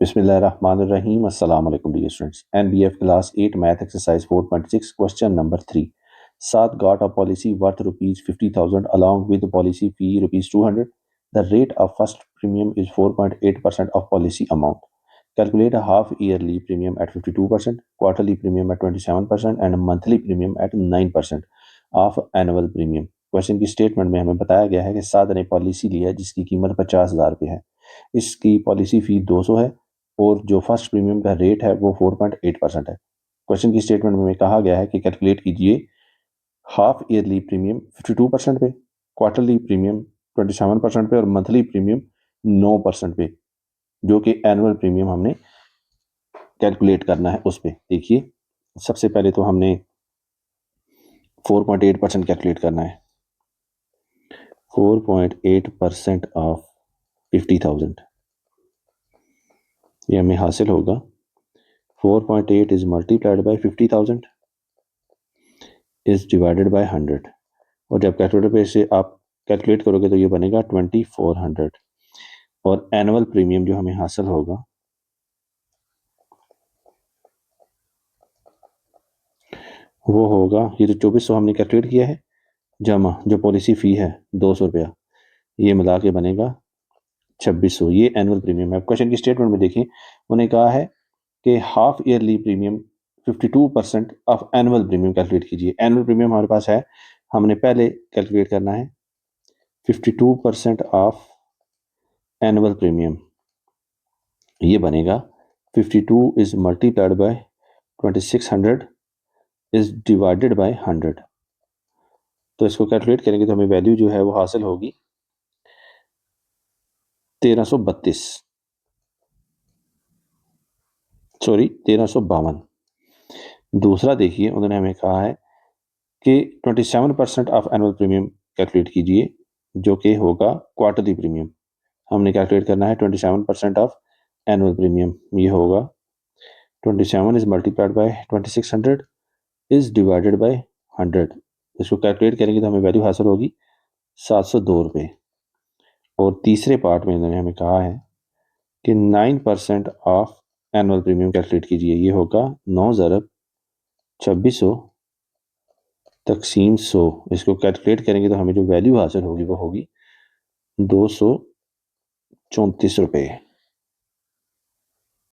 बिस्मिल्लाहिर्रहमानिर्रहीम अस्सलाम वालेकुम dear students NBF class 8 math exercise 4.6 question number 3 सात got a policy worth rupees 50,000 along with policy fee rupees 200. The rate of first premium is 4.8% of policy amount. Calculate a half yearly premium at 52%, quarterly premium at 27% and monthly premium at 9% of annual premium. Question की statement में हमें बताया गया है कि साद ने policy ली है जिसकी कीमत 50,000 रुपये है। इसकी पॉलिसी फी 200 है और जो फर्स्ट प्रीमियम का रेट है वो 4.8% है। क्वेश्चन की स्टेटमेंट में कहा गया है कि कैलकुलेट कीजिए हाफ ईयरली प्रीमियम 52% पे, क्वार्टरली प्रीमियम 27% पे और मंथली प्रीमियम 9% पे, जो कि एनुअल प्रीमियम हमने कैलकुलेट करना है उस पे। देखिए सबसे पहले तो हमने 4.8% कैलकुलेट करना है। 4.8% ऑफ 50,000 ये हमें हासिल होगा 4.8 is multiplied by 50,000 is divided by 100 और जब कैलकुलेटर पे से आप कैलकुलेट करोगे तो ये बनेगा 2400 और एनुअल प्रीमियम जो हमें हासिल होगा वो होगा, ये तो 2400 हमने कैलकुलेट किया है, जमा जो पॉलिसी फ़ी है 200 रुपया, ये मिला के बनेगा 2600। ये एनुअल प्रीमियम है। क्वेश्चन की स्टेटमेंट में देखिए उन्होंने कहा है कि half yearly premium 52% of annual premium calculate कीजिए। एनुअल प्रीमियम हमारे पास है, हमने पहले कैलकुलेट करना है 52% ऑफ एनुअल प्रीमियम, ये बनेगा 52 is multiplied by 2600 is divided by 100। तो इसको कैलकुलेट करेंगे तो हमें वैल्यू जो है वो हासिल होगी 1352। दूसरा देखिए उन्होंने हमें कहा है कि 27% ऑफ एनुअल प्रीमियम कैलकुलेट कीजिए जो कि होगा क्वार्टरली प्रीमियम। हमने कैलकुलेट करना है 27% ऑफ एनुअल प्रीमियम, ये होगा 27 is multiplied by 2600 is divided by 100। इसको कैलकुलेट करेंगे तो हमें वैल्यू हासिल होगी 702 रुपये। और तीसरे पार्ट में इन्होंने हमें कहा है कि 9% ऑफ एनुअल प्रीमियम कैलकुलेट कीजिए, ये होगा 9 ज़रब 2600 तकसीम 100। इसको कैलकुलेट करेंगे तो हमें जो वैल्यू हासिल होगी वो होगी 234 रुपये।